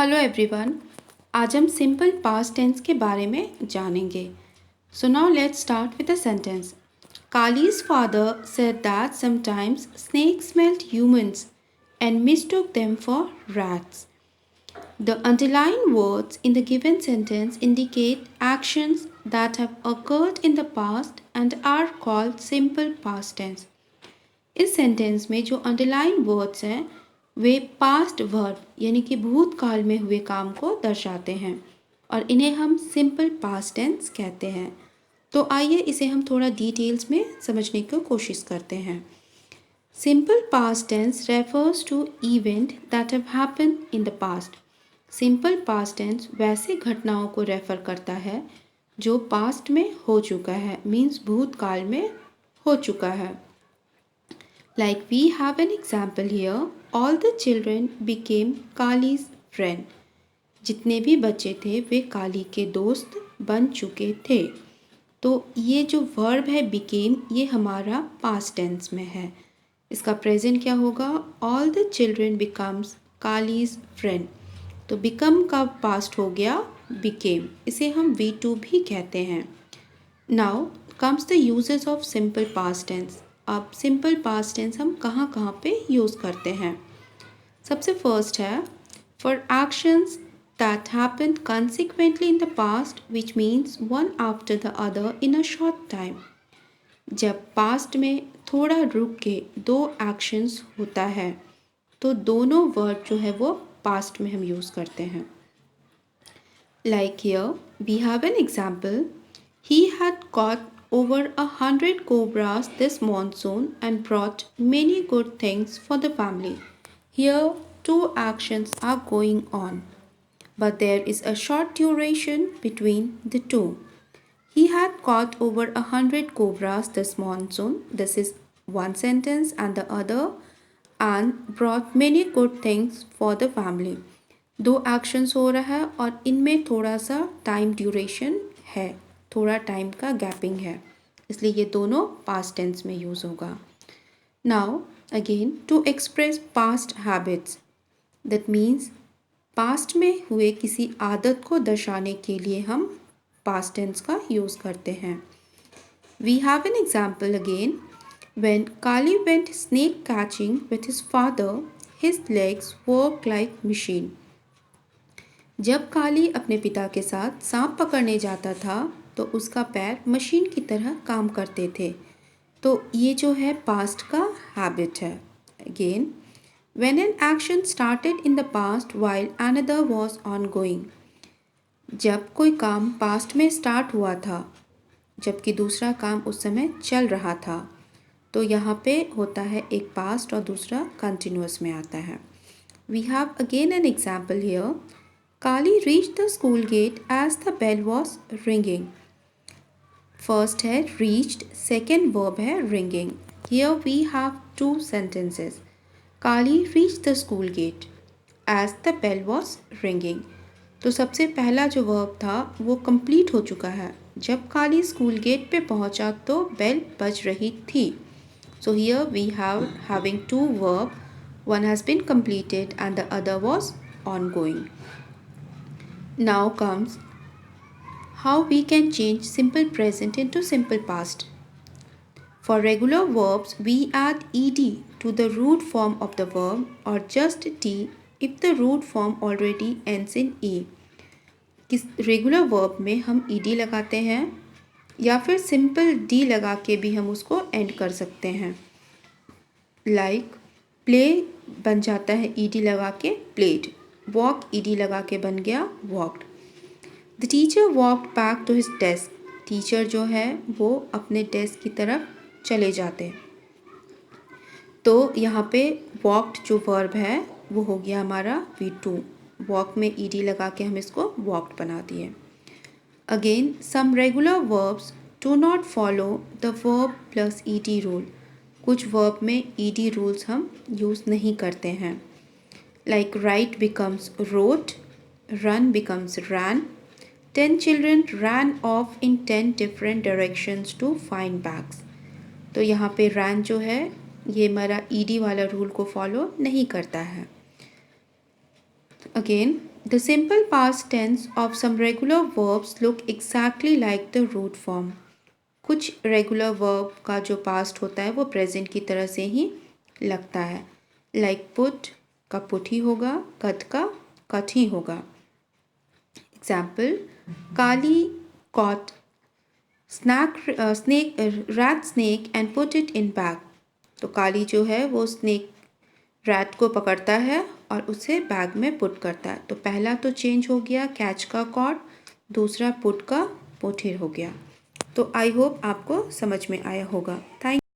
Hello everyone. आज हम simple past tense के बारे में जानेंगे। So now let's start with a sentence. Kali's father said that sometimes snakes smelled humans and mistook them for rats. The underlined words in the given sentence indicate actions that have occurred in the past and are called simple past tense. इस sentence में जो underline words हैं वे past verb यानी कि भूतकाल में हुए काम को दर्शाते हैं और इन्हें हम सिंपल पास्ट टेंस कहते हैं। तो आइए इसे हम थोड़ा डिटेल्स में समझने की कोशिश करते हैं। Simple past tense refers to event that have happened in the past. Simple past tense वैसे घटनाओं को रेफर करता है जो पास्ट में हो चुका है, मीन्स भूतकाल में हो चुका है। Like we have an example here, all the children became Kali's friend. जितने भी बच्चे थे वे काली के दोस्त बन चुके थे। तो ये जो वर्ब है became, ये हमारा past tense में है। इसका प्रेजेंट क्या होगा? All the children becomes Kali's friend. तो become का past हो गया became, इसे हम V2 भी कहते हैं। Now comes the uses of simple past tense. अब सिंपल पास्ट टेंस हम कहाँ कहाँ पे यूज़ करते हैं? सबसे फर्स्ट है for actions that happened consequently in the past which means one after the other in a short time. जब पास्ट में थोड़ा रुक के दो एक्शंस होता है तो दोनों वर्ड जो है वो पास्ट में हम यूज़ करते हैं। Like here we have an example, he had caught over 100 cobras this monsoon and brought many good things for the family. Here, two actions are going on, but there is a short duration between the two. He had caught over 100 cobras this monsoon. This is one sentence, and the other, and brought many good things for the family. दो actions हो रहा है और इनमें थोड़ा सा time duration है, थोड़ा टाइम का गैपिंग है, इसलिए ये दोनों पास्ट टेंस में यूज़ होगा। Now again to express past habits, that means past में हुए किसी आदत को दर्शाने के लिए हम पास्ट टेंस का यूज़ करते हैं। We have an example again, when Kali went snake catching with his father his legs work like machine. जब काली अपने पिता के साथ सांप पकड़ने जाता था तो उसका पैर मशीन की तरह काम करते थे। तो ये जो है पास्ट का हैबिट है। Again when an action started in the past while another was ongoing. जब कोई काम पास्ट में स्टार्ट हुआ था जबकि दूसरा काम उस समय चल रहा था, तो यहाँ पे होता है एक पास्ट और दूसरा कंटिन्यूअस में आता है। We have again an example here, Kali reached the school gate as the bell was ringing. First है रीच्ड, सेकेंड वर्ब है ringing. Here we have two sentences. Kali reached the school gate as the bell was ringing. तो सबसे पहला जो verb था वो complete हो चुका है। जब काली स्कूल गेट पे पहुंचा तो बेल बज रही थी। So here we have having two verb, one has been completed and the other was ongoing. Now comes how we can change simple present into simple past. For regular verbs, we add ed to the root form of the verb or just t if the root form already ends in e. किस regular verb में हम ed लगाते हैं या फिर simple d लगा के भी हम उसको एंड कर सकते हैं। लाइक प्ले बन जाता है ed लगा के प्लेड, वॉक ed लगा के बन गया walked. The teacher walked back to his desk. Teacher जो है वो अपने डेस्क की तरफ चले जाते हैं। तो यहाँ पे वॉकड जो वर्ब है वो हो गया हमारा V2। वॉक में ed लगा के हम इसको वॉकड बना दिए। Again some regular verbs do not follow the verb plus ed rule. कुछ वर्ब में ed रूल्स हम यूज़ नहीं करते हैं। Like write becomes wrote, run becomes ran, 10 children ran off in 10 different directions to find bags. तो यहाँ पे ran जो है ये हमारा ed वाला रूल को फॉलो नहीं करता है। Again The simple past tense of some regular verbs look exactly like the root form. कुछ रेगुलर वर्ब का जो पास्ट होता है वो प्रेजेंट की तरह से ही लगता है. लाइक पुट का पुट ही होगा, कट का कट ही होगा. Example, Kali caught rat snake and put it in bag. तो काली जो है वो स्नेक रैट को पकड़ता है और उसे बैग में पुट करता है. तो पहला तो चेंज हो गया कैच का कॉट, दूसरा पुट का पुट ही हो गया. तो आई होप आपको समझ में आया होगा. थैंक